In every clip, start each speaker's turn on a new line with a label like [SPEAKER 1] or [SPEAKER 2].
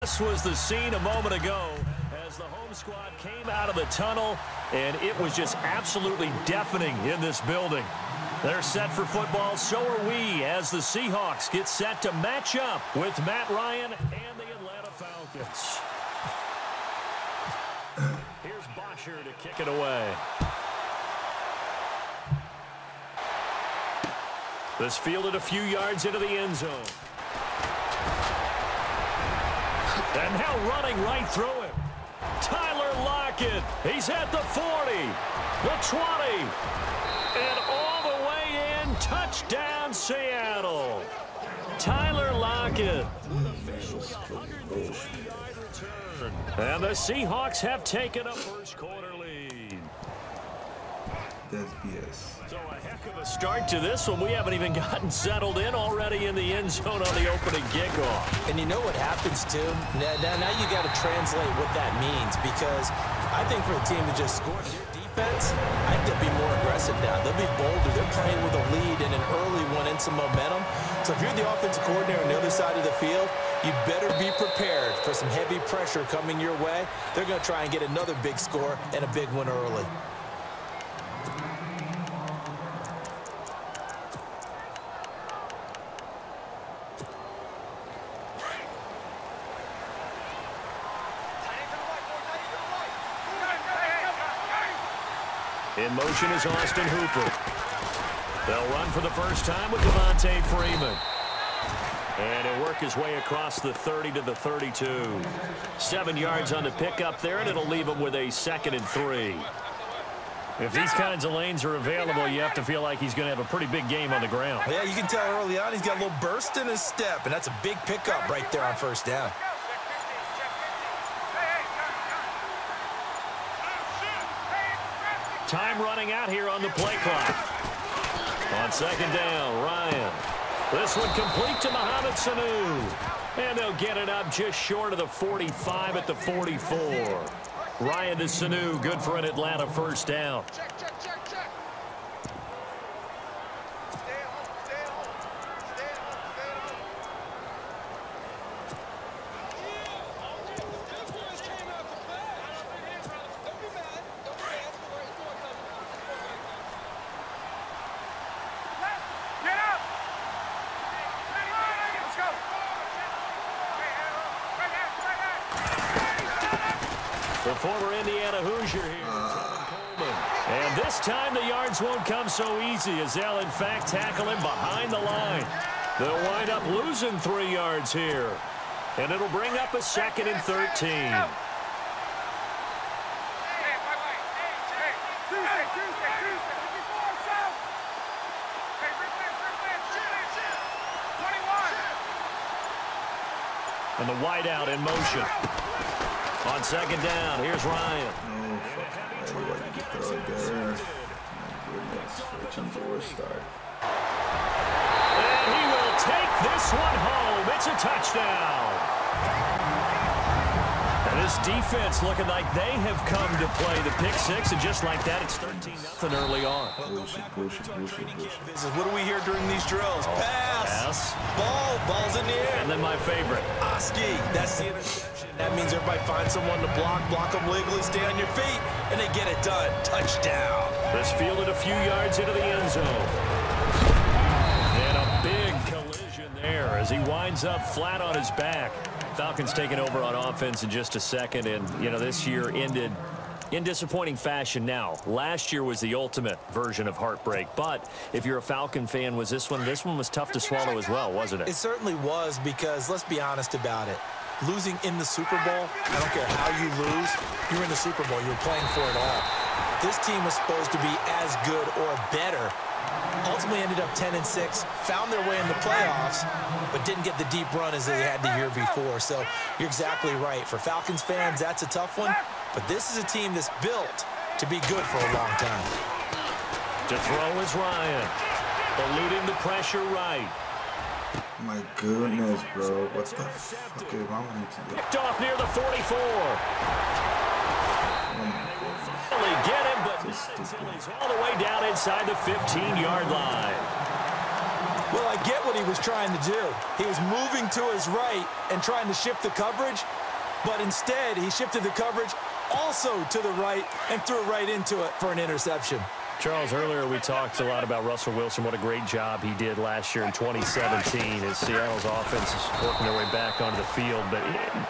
[SPEAKER 1] This was the scene a moment ago as the home squad came out of the tunnel, and it was just absolutely deafening in this building. They're set for football, so are we, as the Seahawks get set to match up with Matt Ryan and the Atlanta Falcons. Here's Bosher to kick it away. This fielded a few yards into the end zone. And now running right through him. Tyler Lockett. He's at the 40, the 20, and all the way in. Touchdown, Seattle. Tyler Lockett. And the Seahawks have taken a first quarter lead.
[SPEAKER 2] That's BS.
[SPEAKER 1] So a heck of a start to this one. We haven't even gotten settled in already in the end zone on the opening kickoff.
[SPEAKER 3] And you know what happens, too? Now you got to translate what that means, because I think for the team to just score their defense, I think they'll be more aggressive now. They'll be bolder. They're playing with a lead and an early one and some momentum. So if you're the offensive coordinator on the other side of the field, you better be prepared for some heavy pressure coming your way. They're going to try and get another big score and a big one early.
[SPEAKER 1] In motion is Austin Hooper. They'll run for the first time with Devontae Freeman. And he'll work his way across the 30 to the 32. 7 yards on the pickup there, and it'll leave him with a 2nd and 3. If these kinds of lanes are available, you have to feel like he's going to have a pretty big game on the ground.
[SPEAKER 3] Yeah, you can tell early on he's got a little burst in his step, and that's a big pickup right there on first down.
[SPEAKER 1] Time running out here on the play clock. On 2nd down, Ryan. This one complete to Mohamed Sanu. And they'll get it up just short of the 45 at the 44. Ryan to Sanu, good for an Atlanta first down. The former Indiana Hoosier here, Tom Coleman. And this time the yards won't come so easy, as they'll in fact tackle him behind the line. They'll wind up losing 3 yards here. And it'll bring up a 2nd and 13. And the wideout in motion. On 2nd down, here's Ryan.
[SPEAKER 2] Oh, fuck. Everybody get throw it there. My goodness. Switching forward start.
[SPEAKER 1] And he will take this one home. It's a touchdown. And this defense looking like they have come to play the pick six, and just like that, it's 13-0 early on.
[SPEAKER 3] What do we hear during these drills? Pass. Ball's in the air.
[SPEAKER 1] And then my favorite.
[SPEAKER 3] Oski, that's the interception. That means everybody finds someone to block them legally, stay on your feet, and they get it done. Touchdown.
[SPEAKER 1] This fielded a few yards into the end zone. And a big collision there as he winds up flat on his back. Falcons taking over on offense in just a second, and, you know, this year ended in disappointing fashion. Now, last year was the ultimate version of heartbreak, but if you're a Falcon fan, was this one was tough to swallow as well, wasn't it?
[SPEAKER 3] It certainly was, because let's be honest about it. Losing in the Super Bowl, I don't care how you lose, you're in the Super Bowl, you're playing for it all. This team was supposed to be as good or better. Ultimately ended up 10-6, found their way in the playoffs, but didn't get the deep run as they had the year before. So you're exactly right. For Falcons fans, that's a tough one, but this is a team that's built to be good for a long time.
[SPEAKER 1] To throw is Ryan, eluding the pressure right.
[SPEAKER 2] My goodness, bro. What the fuck is wrong with you?
[SPEAKER 1] Picked off near the 44. Finally get him, but all the way down inside the 15-yard line.
[SPEAKER 3] Well, I get what he was trying to do. He was moving to his right and trying to shift the coverage, but instead he shifted the coverage also to the right and threw it right into it for an interception.
[SPEAKER 1] Charles, earlier we talked a lot about Russell Wilson, what a great job he did last year in 2017 as Seattle's offense is working their way back onto the field. But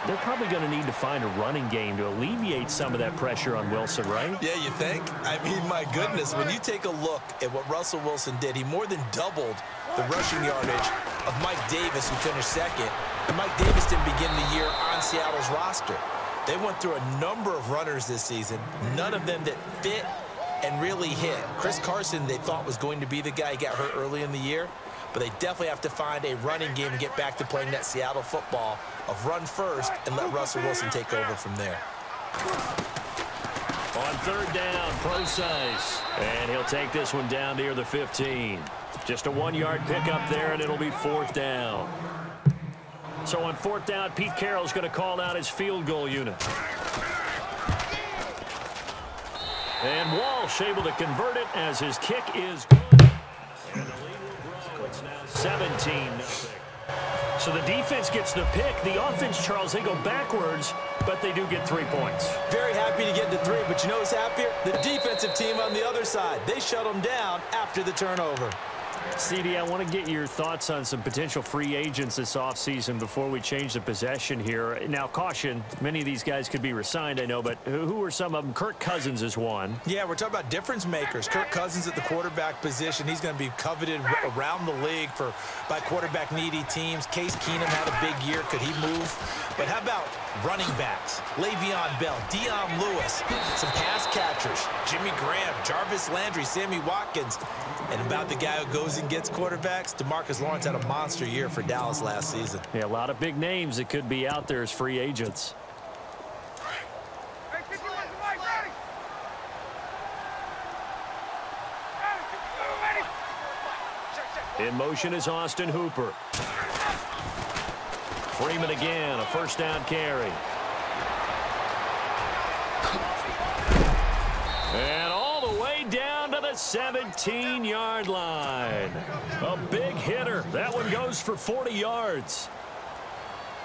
[SPEAKER 1] they're probably going to need to find a running game to alleviate some of that pressure on Wilson, right?
[SPEAKER 3] Yeah, you think? I mean, my goodness, when you take a look at what Russell Wilson did, he more than doubled the rushing yardage of Mike Davis, who finished second. And Mike Davis didn't begin the year on Seattle's roster. They went through a number of runners this season, none of them that fit and really hit. Chris Carson, they thought was going to be the guy. He got hurt early in the year, but they definitely have to find a running game and get back to playing that Seattle football of run first and let Russell Wilson take over from there.
[SPEAKER 1] On third down, Procise, and he'll take this one down near the 15. Just a 1-yard pickup there, and it'll be fourth down. So on fourth down, Pete Carroll's going to call out his field goal unit. And Walsh able to convert it as his kick is good. And the lead will grow. It's now 17-0. So the defense gets the pick. The offense, Charles, they go backwards, but they do get 3 points.
[SPEAKER 3] Very happy to get to 3, but you know who's happier? The defensive team on the other side. They shut them down after the turnover.
[SPEAKER 1] CD, I want to get your thoughts on some potential free agents this offseason before we change the possession here. Now, caution, many of these guys could be re-signed, I know, but who are some of them? Kirk Cousins is one.
[SPEAKER 3] Yeah, we're talking about difference makers. Kirk Cousins at the quarterback position. He's going to be coveted around the league by quarterback-needy teams. Case Keenum had a big year. Could he move? But how about running backs? Le'Veon Bell, Dion Lewis, some pass catchers, Jimmy Graham, Jarvis Landry, Sammy Watkins. And about the guy who goes and gets quarterbacks, DeMarcus Lawrence had a monster year for Dallas last season.
[SPEAKER 1] Yeah, a lot of big names that could be out there as free agents. In motion is Austin Hooper. Freeman again, a first down carry. And all the way down to the 17-yard line. A big hitter. That one goes for 40 yards.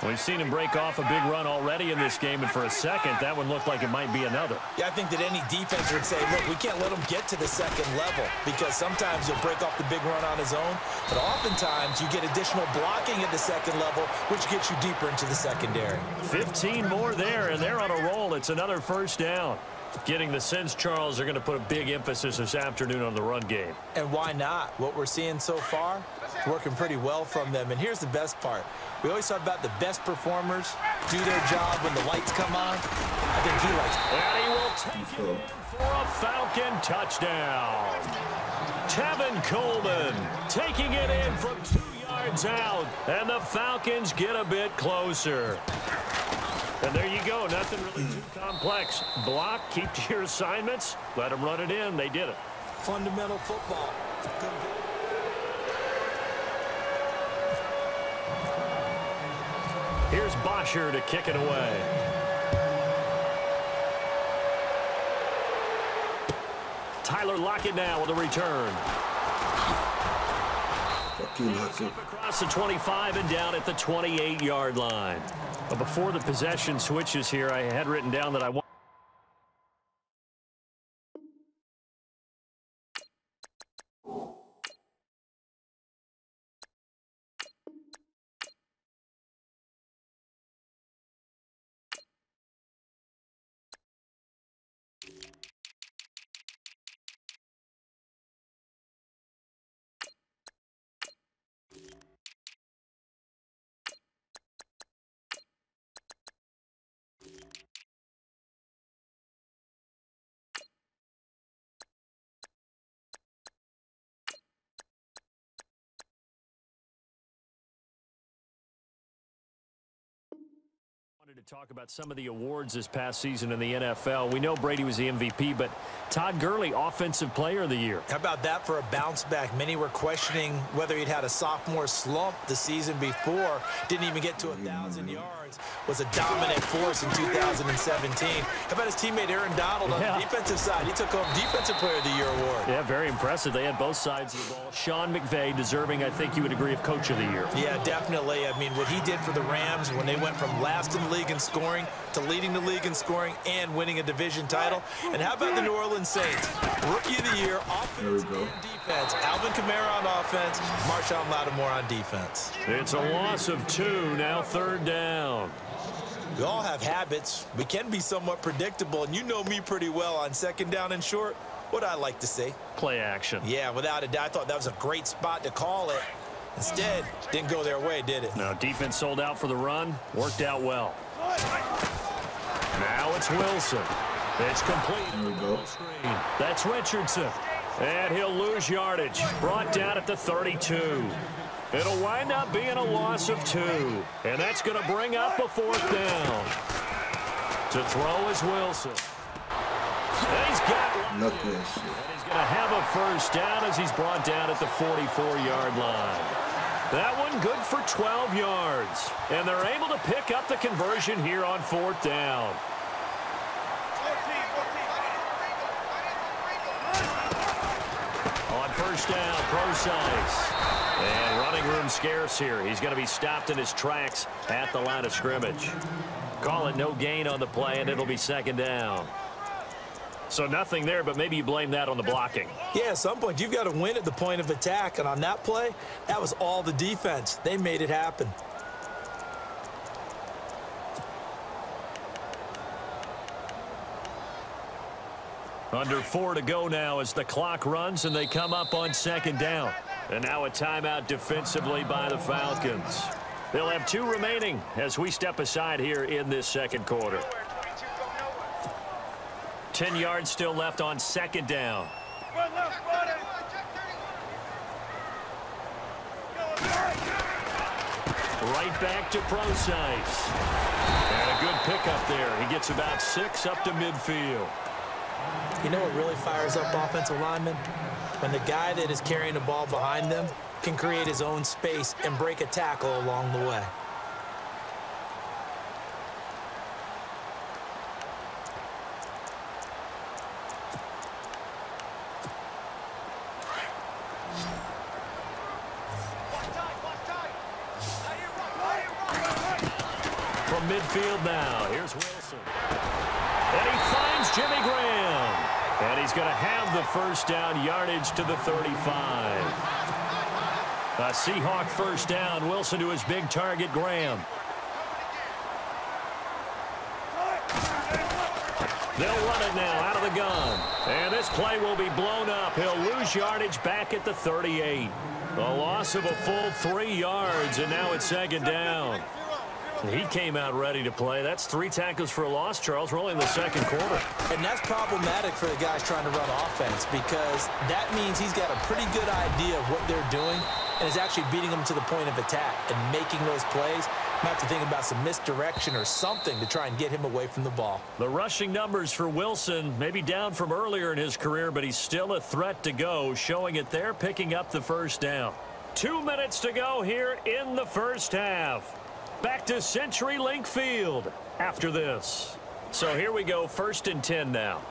[SPEAKER 1] We've seen him break off a big run already in this game, and for a second, that one looked like it might be another.
[SPEAKER 3] Yeah, I think that any defense would say, look, we can't let him get to the second level because sometimes he'll break off the big run on his own, but oftentimes you get additional blocking at the second level, which gets you deeper into the secondary.
[SPEAKER 1] 15 more there, and they're on a roll. It's another first down. Getting the sense, Charles, they're going to put a big emphasis this afternoon on the run game.
[SPEAKER 3] And why not? What we're seeing so far, working pretty well from them. And here's the best part. We always talk about the best performers do their job when the lights come on. I think he likes it.
[SPEAKER 1] And he will take it in for a Falcon touchdown. Tevin Coleman taking it in from 2 yards out. And the Falcons get a bit closer. And there you go. Nothing really too complex. Block, keep to your assignments, let them run it in. They did it.
[SPEAKER 3] Fundamental football.
[SPEAKER 1] Here's Bosher to kick it away. Tyler Lockett now with a return. Across the 25 and down at the 28-yard line. But before the possession switches here, I had written down that I want. To talk about some of the awards this past season in the NFL. We know Brady was the MVP, but Todd Gurley, Offensive Player of the Year.
[SPEAKER 3] How about that for a bounce back? Many were questioning whether he'd had a sophomore slump the season before. Didn't even get to 1,000 yards. was a dominant force in 2017. How about his teammate Aaron Donald on the defensive side? He took home Defensive Player of the Year award.
[SPEAKER 1] Yeah, very impressive. They had both sides of the ball. Sean McVay deserving, I think you would agree, of Coach of the Year.
[SPEAKER 3] Yeah, definitely. I mean, what he did for the Rams when they went from last in the league in scoring to leading the league in scoring and winning a division title. And how about the New Orleans Saints? Rookie of the Year, offense and defense. Alvin Kamara on offense, Marshawn Lattimore on defense.
[SPEAKER 1] It's a loss of 2, now 3rd down.
[SPEAKER 3] We all have habits. We can be somewhat predictable, and you know me pretty well on 2nd down and short. What I like to see.
[SPEAKER 1] Play action.
[SPEAKER 3] Yeah, without a doubt. I thought that was a great spot to call it. Instead, didn't go their way, did it?
[SPEAKER 1] No, defense sold out for the run. Worked out well. Now it's Wilson. It's complete.
[SPEAKER 2] There we go.
[SPEAKER 1] That's Richardson. And he'll lose yardage. Brought down at the 32. It'll wind up being a loss of 2. And that's going to bring up a 4th down. To throw is Wilson. And he's got one.
[SPEAKER 2] Look at this shit.
[SPEAKER 1] And he's going to have a 1st down as he's brought down at the 44-yard line. That one good for 12 yards. And they're able to pick up the conversion here on 4th down. On 1st down, Procise. And running room scarce here. He's going to be stopped in his tracks at the line of scrimmage. Call it no gain on the play, and it'll be 2nd down. So nothing there, but maybe you blame that on the blocking.
[SPEAKER 3] Yeah, at some point, you've got to win at the point of attack. And on that play, that was all the defense. They made it happen.
[SPEAKER 1] Under 4 to go now as the clock runs, and they come up on 2nd down. And now a timeout defensively by the Falcons. They'll have 2 remaining as we step aside here in this 2nd quarter. 10 yards still left on 2nd down. Right back to Procise. And a good pickup there. He gets about 6 up to midfield.
[SPEAKER 3] You know what really fires up offensive linemen? When the guy that is carrying the ball behind them can create his own space and break a tackle along the way.
[SPEAKER 1] From midfield now, here's Wilson. And he finds Jimmy Graham. And he's going to have the 1st down, yardage to the 35. A Seahawk 1st down. Wilson to his big target, Graham. They'll run it now out of the gun. And this play will be blown up. He'll lose yardage back at the 38. A loss of a full 3 yards, and now it's 2nd down. He came out ready to play. That's 3 tackles for a loss, Charles. We're only in the 2nd quarter.
[SPEAKER 3] And that's problematic for the guys trying to run offense because that means he's got a pretty good idea of what they're doing and is actually beating them to the point of attack and making those plays. Might have to think about some misdirection or something to try and get him away from the ball.
[SPEAKER 1] The rushing numbers for Wilson maybe down from earlier in his career, but he's still a threat to go, showing it there, picking up the 1st down. 2 minutes to go here in the 1st half. Back to CenturyLink Field after this. So here we go, 1st and 10 now.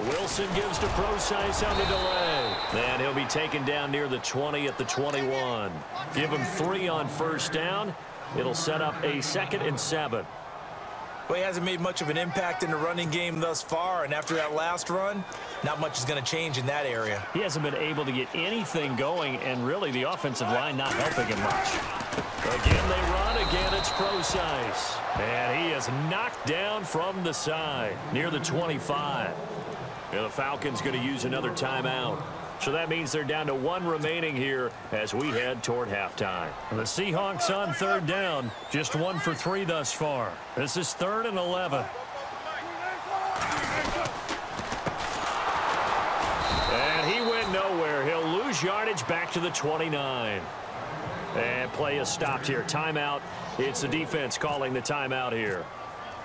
[SPEAKER 1] Wilson gives to Procise on the delay. And he'll be taken down near the 20 at the 21. Give him 3 on 1st down. It'll set up a 2nd and 7.
[SPEAKER 3] Well, he hasn't made much of an impact in the running game thus far, and after that last run, not much is going to change in that area.
[SPEAKER 1] He hasn't been able to get anything going, and really the offensive line not helping him much. Again, they run. Again, it's Procise. And he is knocked down from the side near the 25. And the Falcons going to use another timeout. So that means they're down to 1 remaining here as we head toward halftime. The Seahawks on 3rd down, just 1 for 3 thus far. This is 3rd and 11. And he went nowhere. He'll lose yardage back to the 29. And play is stopped here. Timeout. It's the defense calling the timeout here.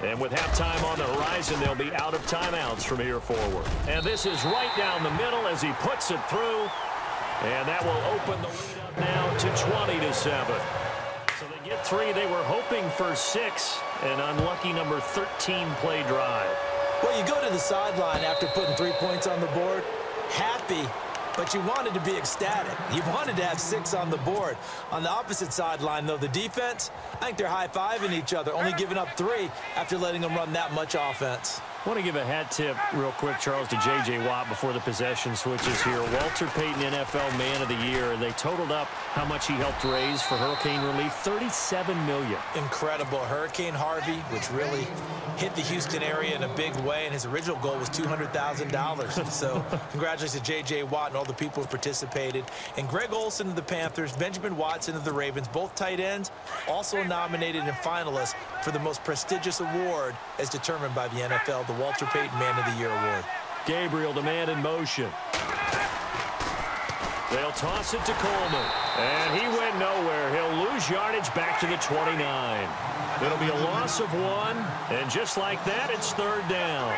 [SPEAKER 1] And with halftime on the horizon, they'll be out of timeouts from here forward. And this is right down the middle as he puts it through. And that will open the lead up now to 20-7. So they get 3. They were hoping for 6. An unlucky number 13 play drive.
[SPEAKER 3] Well, you go to the sideline after putting 3 points on the board, happy, but you wanted to be ecstatic. You wanted to have 6 on the board. On the opposite sideline, though, the defense, I think they're high-fiving each other, only giving up 3 after letting them run that much offense.
[SPEAKER 1] I want to give a hat tip real quick, Charles, to J.J. Watt before the possession switches here. Walter Payton, NFL Man of the Year. They totaled up how much he helped raise for hurricane relief, $37 million.
[SPEAKER 3] Incredible. Hurricane Harvey, which really hit the Houston area in a big way, and his original goal was $200,000. So congratulations to J.J. Watt and all the people who participated. And Greg Olsen of the Panthers, Benjamin Watson of the Ravens, both tight ends, also nominated and finalists for the most prestigious award as determined by the NFL, the Walter Payton Man of the Year Award.
[SPEAKER 1] Gabriel, the man in motion. They'll toss it to Coleman. And he went nowhere. He'll lose yardage back to the 29. It'll be a loss of 1. And just like that, it's 3rd down.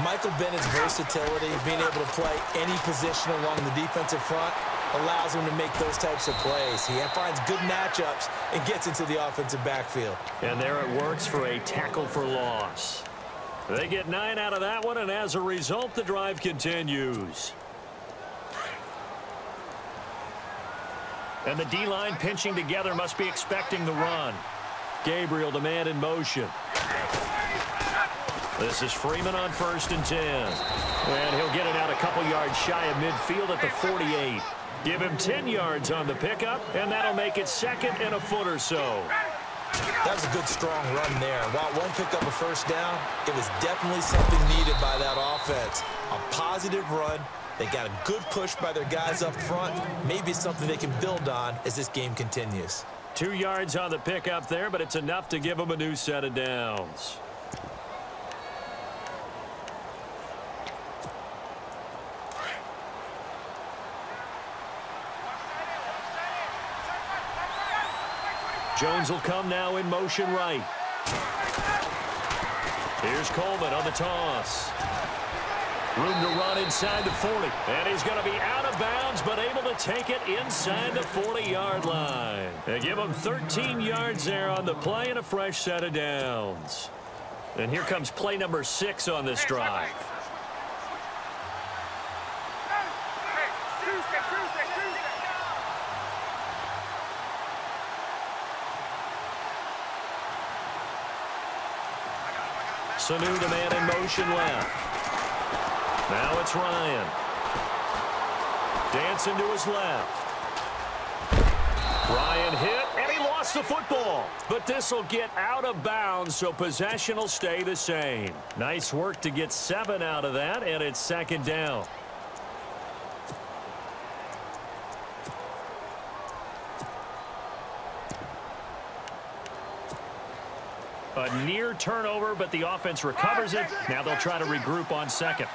[SPEAKER 3] Michael Bennett's versatility, being able to play any position along the defensive front, allows him to make those types of plays. He finds good matchups and gets into the offensive backfield.
[SPEAKER 1] And there it works for a tackle for loss. They get 9 out of that one, and as a result, the drive continues. And the D-line pinching together must be expecting the run. Gabriel, the man in motion. This is Freeman on 1st and 10. And he'll get it out a couple yards shy of midfield at the 48. Give him 10 yards on the pickup, and that'll make it 2nd and a foot or so.
[SPEAKER 3] That was a good, strong run there. While one picked up a 1st down, it was definitely something needed by that offense. A positive run. They got a good push by their guys up front. Maybe something they can build on as this game continues.
[SPEAKER 1] 2 yards on the pickup there, but it's enough to give them a new set of downs. Jones will come now in motion right. Here's Coleman on the toss. Room to run inside the 40. And he's going to be out of bounds, but able to take it inside the 40-yard line. They give him 13 yards there on the play and a fresh set of downs. And here comes play number 6 on this drive. Sanu, the man in motion left. Now it's Ryan. Dancing to his left. Ryan hit, and he lost the football. But this will get out of bounds, so possession will stay the same. Nice work to get 7 out of that, and it's 2nd down. A near turnover, but the offense recovers it. Now they'll try to regroup on 2nd.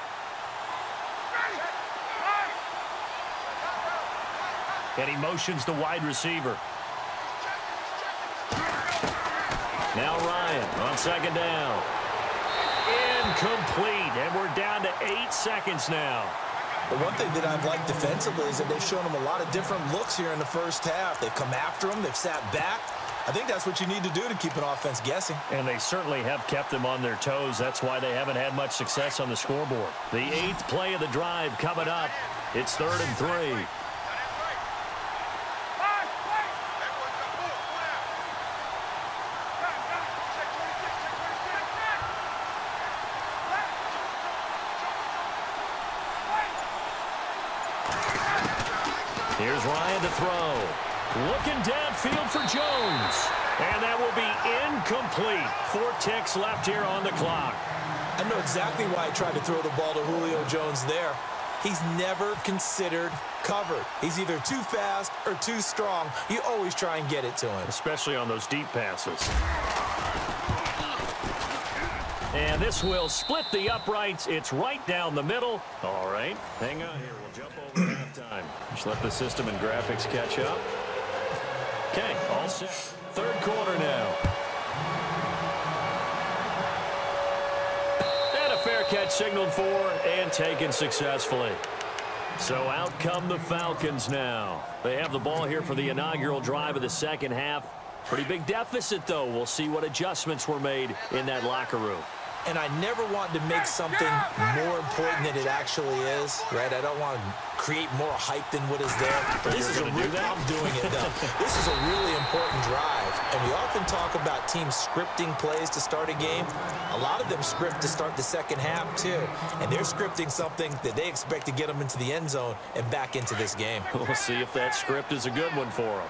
[SPEAKER 1] And he motions the wide receiver. Now Ryan on 2nd down. Incomplete, and we're down to 8 seconds now.
[SPEAKER 3] But one thing that I've liked defensively is that they've shown them a lot of different looks here in the first half. They've come after them. They've sat back. I think that's what you need to do to keep an offense guessing.
[SPEAKER 1] And they certainly have kept them on their toes. That's why they haven't had much success on the scoreboard. The 8th play of the drive coming up. It's 3rd and 3. Here's Ryan to throw. Looking downfield for Jones. And that will be incomplete. 4 ticks left here on the clock.
[SPEAKER 3] I know exactly why I tried to throw the ball to Julio Jones there. He's never considered covered. He's either too fast or too strong. You always try and get it to him.
[SPEAKER 1] Especially on those deep passes. And this will split the uprights. It's right down the middle. All right, hang on here. We'll jump over to halftime. Just let the system and graphics catch up. Okay, all set. 3rd quarter now. And a fair catch signaled for and taken successfully. So out come the Falcons now. They have the ball here for the inaugural drive of the second half. Pretty big deficit, though. We'll see what adjustments were made in that locker room.
[SPEAKER 3] And I never want to make something more important than it actually is, right? I don't want to create more hype than what is there. But this is I'm doing it, though. This is a really important drive. And we often talk about teams scripting plays to start a game. A lot of them script to start the second half, too. And they're scripting something that they expect to get them into the end zone and back into this game.
[SPEAKER 1] We'll see if that script is a good one for them.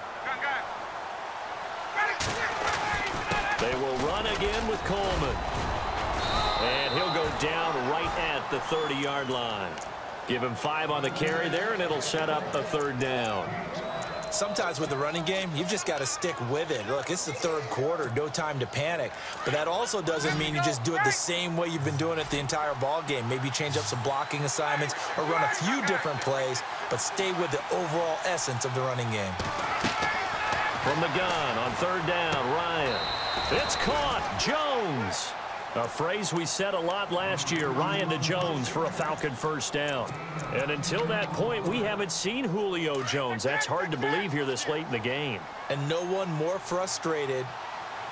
[SPEAKER 1] They will run again with Coleman. And he'll go down right at the 30-yard line. Give him 5 on the carry there, and it'll set up a third down.
[SPEAKER 3] Sometimes with the running game, you've just got to stick with it. Look, it's the third quarter, no time to panic. But that also doesn't mean you just do it the same way you've been doing it the entire ball game. Maybe change up some blocking assignments or run a few different plays, but stay with the overall essence of the running game.
[SPEAKER 1] From the gun on third down, Ryan. It's caught. Jones. A phrase we said a lot last year, Ryan to Jones for a Falcon first down. And until that point, we haven't seen Julio Jones. That's hard to believe here this late in the game.
[SPEAKER 3] And no one more frustrated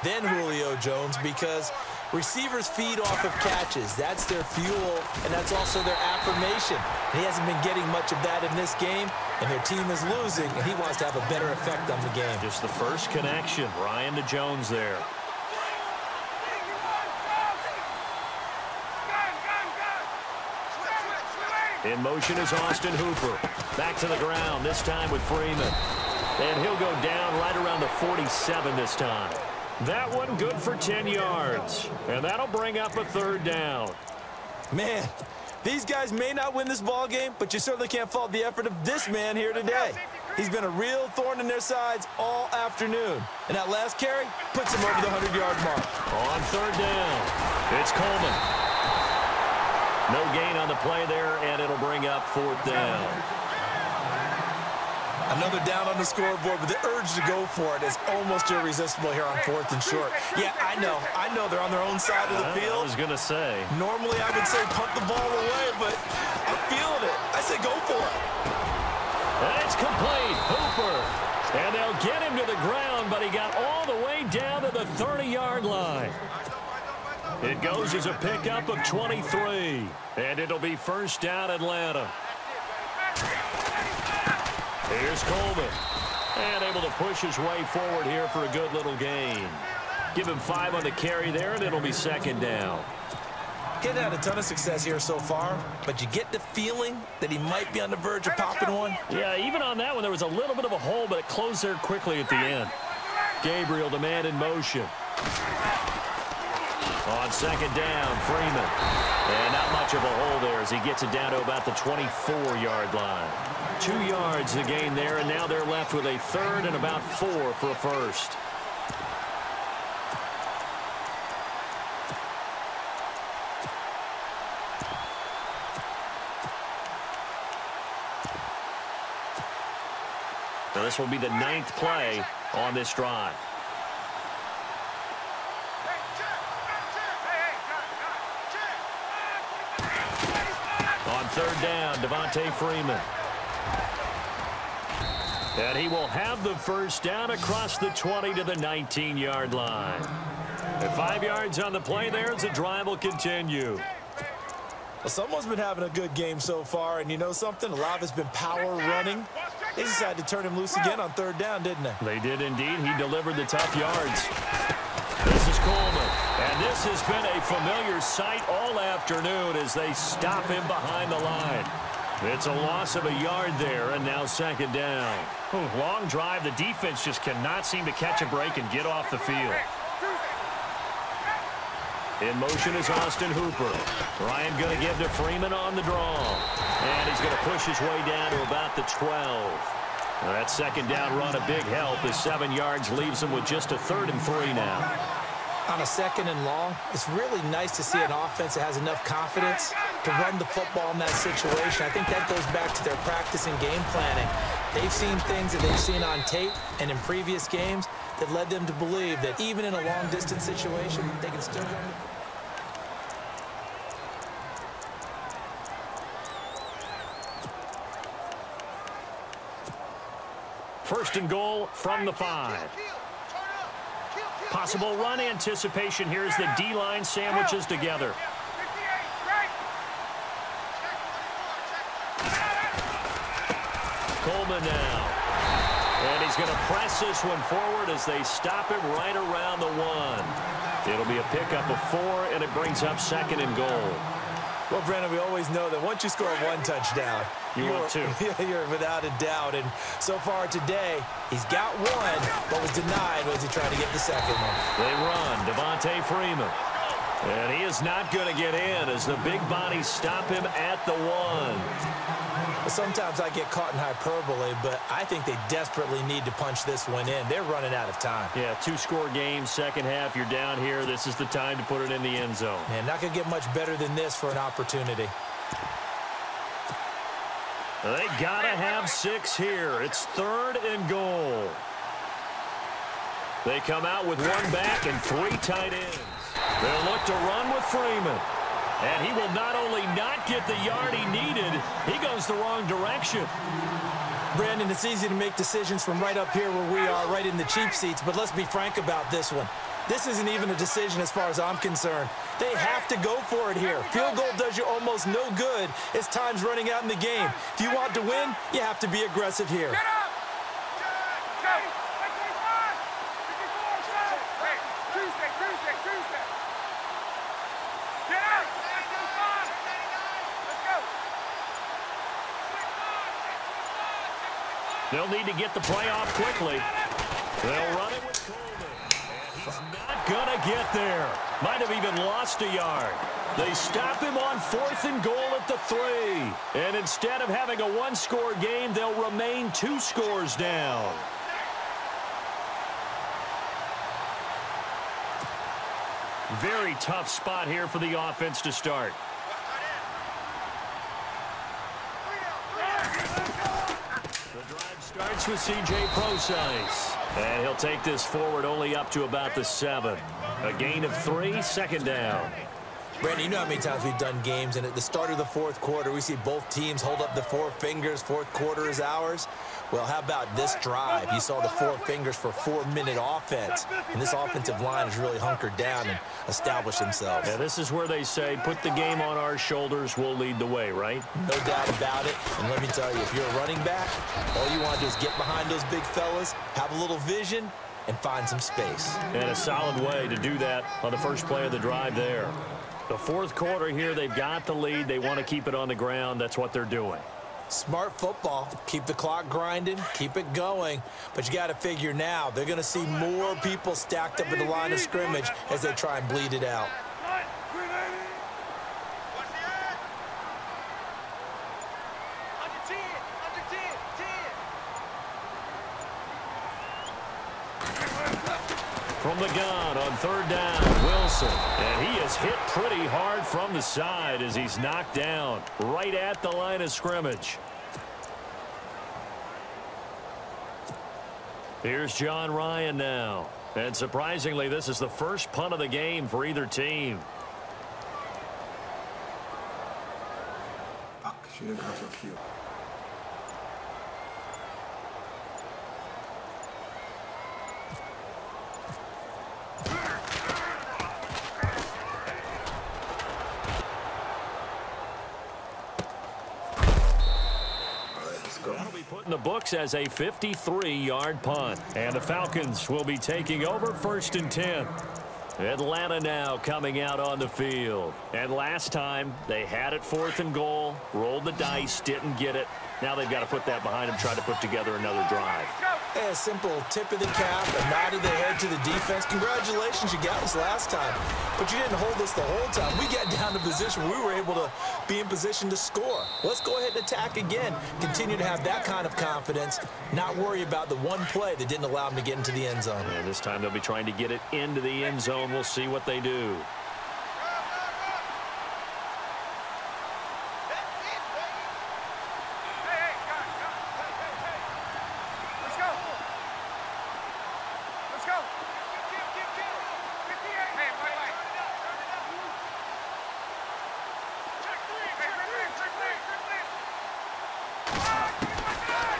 [SPEAKER 3] than Julio Jones because receivers feed off of catches. That's their fuel, and that's also their affirmation. And he hasn't been getting much of that in this game, and their team is losing, and he wants to have a better effect on the game.
[SPEAKER 1] Just the first connection, Ryan to Jones there. In motion is Austin Hooper. Back to the ground, this time with Freeman. And he'll go down right around the 47 this time. That one good for 10 yards. And that'll bring up a third down.
[SPEAKER 3] Man, these guys may not win this ball game, but you certainly can't fault the effort of this man here today. He's been a real thorn in their sides all afternoon. And that last carry puts him over the 100-yard mark.
[SPEAKER 1] On third down, it's Coleman. No gain on the play there, and it'll bring up fourth down.
[SPEAKER 3] Another down on the scoreboard, but the urge to go for it is almost irresistible here on fourth and short. Yeah, I know they're on their own side of the field.
[SPEAKER 1] I was going to say.
[SPEAKER 3] Normally I would say punt the ball away, but I'm feeling it. I say go for it.
[SPEAKER 1] And it's complete. Hooper. And they'll get him to the ground, but he got all the way down to the 30-yard line. It goes as a pickup of 23. And it'll be first down Atlanta. Here's Coleman. And able to push his way forward here for a good little gain. Give him 5 on the carry there, and it'll be second down.
[SPEAKER 3] He hasn't had a ton of success here so far, but you get the feeling that he might be on the verge of popping one.
[SPEAKER 1] Yeah, even on that one, there was a little bit of a hole, but it closed there quickly at the end. Gabriel, the man in motion. On second down, Freeman. And not much of a hole there as he gets it down to about the 24-yard line. 2 yards the gain there, and now they're left with a third and about 4 for a first. So this will be the 9th play on this drive. On third down, Devontae Freeman. And he will have the first down across the 20 to the 19-yard line. And 5 yards on the play there as the drive will continue.
[SPEAKER 3] Well, someone's been having a good game so far, and you know something? A lot of it's been power running. They decided to turn him loose again on third down, didn't they?
[SPEAKER 1] They did indeed. He delivered the tough yards. This is Coleman. And this has been a familiar sight all afternoon as they stop him behind the line. It's a loss of a yard there, and now second down. Long drive. The defense just cannot seem to catch a break and get off the field. In motion is Austin Hooper. Ryan going to give to Freeman on the draw. And he's going to push his way down to about the 12. That second down run a big help as 7 yards leaves him with just a 3rd and 3 now.
[SPEAKER 3] On a second and long, it's really nice to see an offense that has enough confidence to run the football in that situation. I think that goes back to their practice and game planning. They've seen things that they've seen on tape and in previous games that led them to believe that even in a long-distance situation, they can still run the
[SPEAKER 1] First and goal from the 5. Possible run anticipation here as the D-line sandwiches together. Coleman now. And he's going to press this one forward as they stop him right around the 1. It'll be a pickup of 4, and it brings up second and goal.
[SPEAKER 3] Well, Brandon, we always know that once you score 1 touchdown,
[SPEAKER 1] you're 2.
[SPEAKER 3] You're without a doubt. And so far today, he's got 1, but was denied as he tried to get the second one.
[SPEAKER 1] They run. Devontae Freeman. And he is not going to get in as the big bodies stop him at the 1.
[SPEAKER 3] Sometimes I get caught in hyperbole, but I think they desperately need to punch this one in. They're running out of time.
[SPEAKER 1] Yeah, 2-score game, second half. You're down here. This is the time to put it in the end zone.
[SPEAKER 3] Man, not going to get much better than this for an opportunity.
[SPEAKER 1] They got to have 6 here. It's third and goal. They come out with 1 back and 3 tight ends. They'll look to run with Freeman. And he will not only not get the yard he needed, he goes the wrong direction.
[SPEAKER 3] Brandon, it's easy to make decisions from right up here where we are, right in the cheap seats, but let's be frank about this one. This isn't even a decision as far as I'm concerned. They have to go for it here. Field goal does you almost no good as time's running out in the game. If you want to win, you have to be aggressive here.
[SPEAKER 4] Get up!
[SPEAKER 1] They'll need to get the play off quickly. They'll run it with Coleman. And he's not going to get there. Might have even lost a yard. They stop him on 4th and goal at the 3. And instead of having a 1-score game, they'll remain 2 scores down. Very tough spot here for the offense to start. Starts with C.J. Prosise. And he'll take this forward only up to about the 7. A gain of 3, second down.
[SPEAKER 3] Brandon, you know how many times we've done games, and at the start of the 4th quarter, we see both teams hold up the 4 fingers. 4th quarter is ours. Well, how about this drive? You saw the 4 fingers for 4-minute offense, and this offensive line has really hunkered down and established themselves.
[SPEAKER 1] Yeah, this is where they say, put the game on our shoulders, we'll lead the way, right?
[SPEAKER 3] No doubt about it. And let me tell you, if you're a running back, all you want to do is get behind those big fellas, have a little vision, and find some space.
[SPEAKER 1] And a solid way to do that on the first play of the drive there. The 4th quarter here, they've got the lead. They want to keep it on the ground. That's what they're doing.
[SPEAKER 3] Smart football. Keep the clock grinding. Keep it going. But you got to figure now, they're going to see more people stacked up at the line of scrimmage as they try and bleed it out.
[SPEAKER 1] From the gun on 3rd down, Wilson. And he is hit pretty hard from the side as he's knocked down right at the line of scrimmage. Here's John Ryan now. And surprisingly, this is the first punt of the game for either team.
[SPEAKER 2] Fuck, should have gone for a field.
[SPEAKER 1] In the books as a 53-yard punt. And the Falcons will be taking over 1st and 10. Atlanta now coming out on the field. And last time, they had it 4th and goal, rolled the dice, didn't get it. Now they've got to put that behind them, try to put together another drive.
[SPEAKER 3] Hey, a simple tip of the cap, a nod of the head to the defense. Congratulations, you got us last time. But you didn't hold us the whole time. We got down to position where we were able to be in position to score. Let's go ahead and attack again. Continue to have that kind of confidence, not worry about the one play that didn't allow them to get into the end zone.
[SPEAKER 1] And this time they'll be trying to get it into the end zone. We'll see what they do.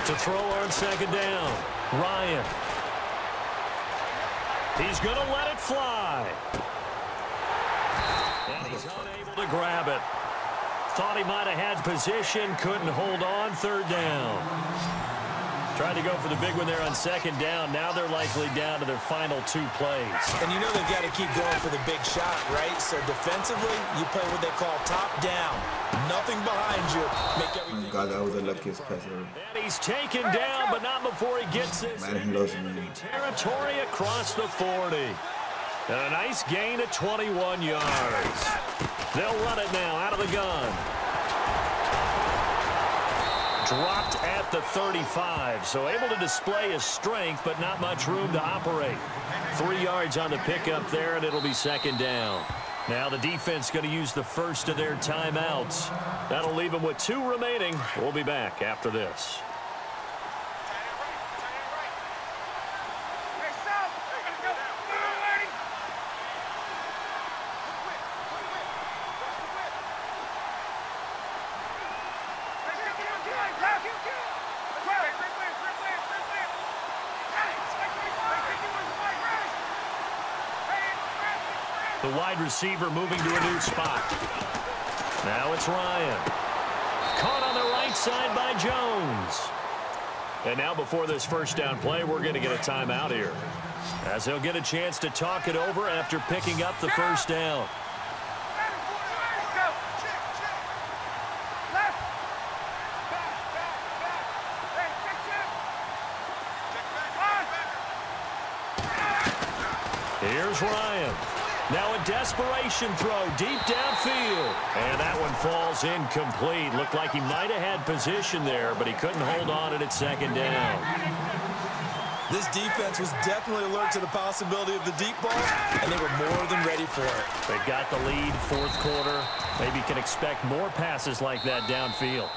[SPEAKER 1] To throw on 2nd down. Ryan. He's going to let it fly. And he's unable to grab it. Thought he might have had position, couldn't hold on. Third down. Tried to go for the big one there on second down. Now they're likely down to their final 2 plays.
[SPEAKER 3] And you know they've got to keep going for the big shot, right? So defensively, you play what they call top down. Nothing behind you. Make everything.
[SPEAKER 2] Oh my God, that was the luckiest pass ever.
[SPEAKER 1] And he's taken down, but not before he gets this.
[SPEAKER 2] Madden loves me.
[SPEAKER 1] Territory across the 40. And a nice gain of 21 yards. They'll run it now out of the gun. Dropped at the 35, so able to display his strength, but not much room to operate. 3 yards on the pickup there, and it'll be second down. Now the defense going to use the first of their timeouts. That'll leave them with 2 remaining. We'll be back after this. The wide receiver moving to a new spot. Now it's Ryan. Caught on the right side by Jones. And now before this first down play, we're going to get a timeout here, as they'll get a chance to talk it over after picking up the first down. Here's Ryan. Now a desperation throw deep downfield. And that one falls incomplete. Looked like he might have had position there, but he couldn't hold on at second down.
[SPEAKER 3] This defense was definitely alert to the possibility of the deep ball, and they were more than ready for it.
[SPEAKER 1] They've got the lead, fourth quarter. Maybe can expect more passes like that downfield.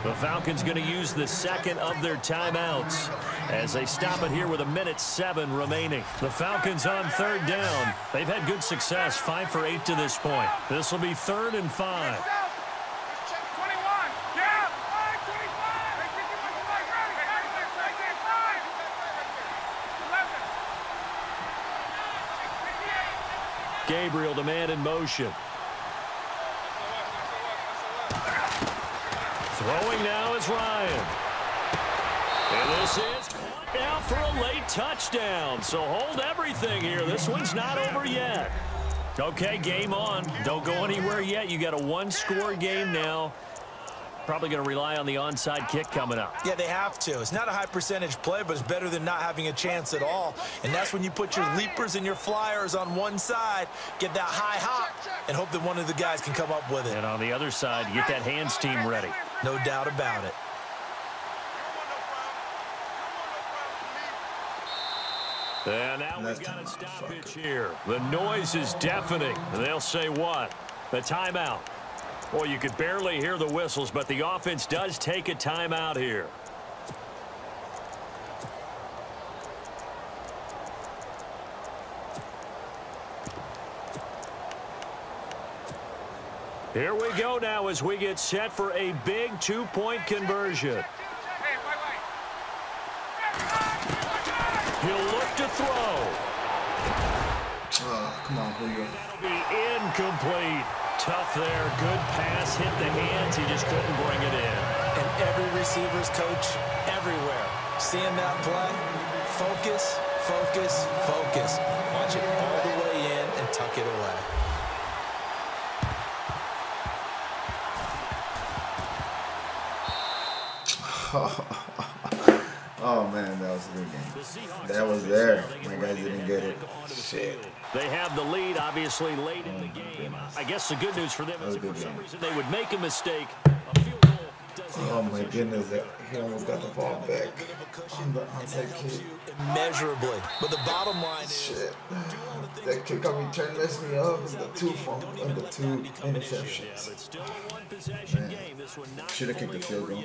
[SPEAKER 1] The Falcons going to use the second of their timeouts as they stop it here with 1:07 remaining. The Falcons on third down. They've had good success, 5 for 8 to this point. This will be 3rd and 5. Gabriel, the man in motion. Throwing now is Ryan. And this is caught now for a late touchdown. So hold everything here. This one's not over yet. Okay, game on. Don't go anywhere yet. You got a 1-score game now. Probably going to rely on the onside kick coming up.
[SPEAKER 3] Yeah, they have to. It's not a high percentage play, but it's better than not having a chance at all. And that's when you put your leapers and your flyers on one side, get that high hop, and hope that one of the guys can come up with it.
[SPEAKER 1] And on the other side, you get that hands team ready.
[SPEAKER 3] No doubt about it.
[SPEAKER 1] And now we've got a stoppage here. The noise is deafening. They'll say what? The timeout. Well, you could barely hear the whistles, but the offense does take a timeout here. Here we go now as we get set for a big 2-point conversion. He'll look to throw.
[SPEAKER 2] Oh, come on, Julio.
[SPEAKER 1] That'll be incomplete. Tough there. Good pass. Hit the hands. He just couldn't bring it in.
[SPEAKER 3] And every receiver's coach everywhere. Seeing that play, focus, focus, focus. Watch it all the way in and tuck it away.
[SPEAKER 2] Oh man, that was a good game. That was there. My guys didn't get it. Shit.
[SPEAKER 1] They have the lead, obviously, late in the game. I guess the good news for them is if for some reason they would make a mistake, a field goal does the
[SPEAKER 2] Oh my goodness, he almost got the ball back on the onside kick.
[SPEAKER 3] Immeasurably. But the bottom line is...
[SPEAKER 2] Shit. That kick on return messed me up. The two interceptions. Man. Should have kicked the field goal.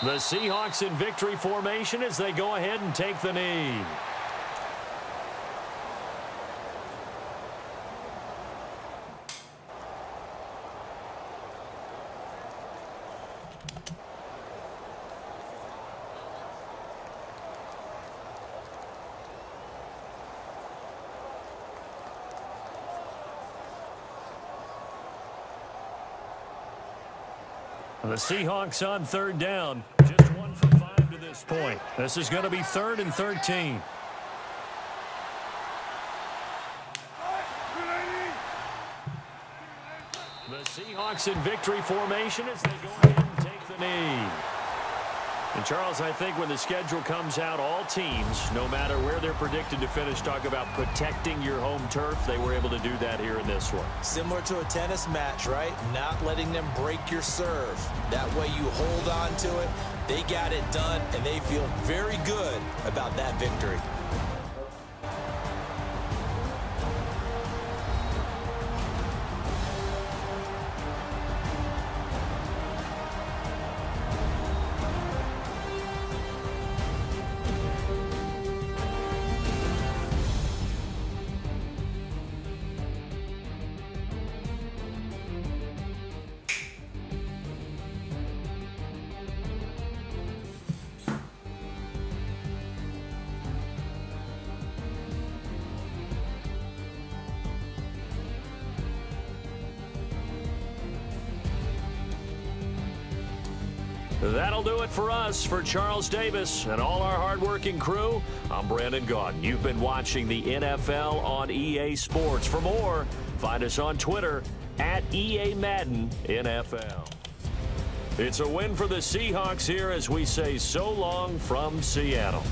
[SPEAKER 1] The Seahawks in victory formation as they go ahead and take the knee. The Seahawks on third down. Just 1 for 5 to this point. This is going to be 3rd and 13. The Seahawks in victory formation as they go ahead and take the knee. And, Charles, I think when the schedule comes out, all teams, no matter where they're predicted to finish, talk about protecting your home turf. They were able to do that here in this one.
[SPEAKER 3] Similar to a tennis match, right? Not letting them break your serve. That way you hold on to it. They got it done, and they feel very good about that victory.
[SPEAKER 1] That'll do it for us. For Charles Davis and all our hardworking crew, I'm Brandon Gaudin. You've been watching the NFL on EA Sports. For more, find us on Twitter at EA Madden NFL. It's a win for the Seahawks here as we say so long from Seattle.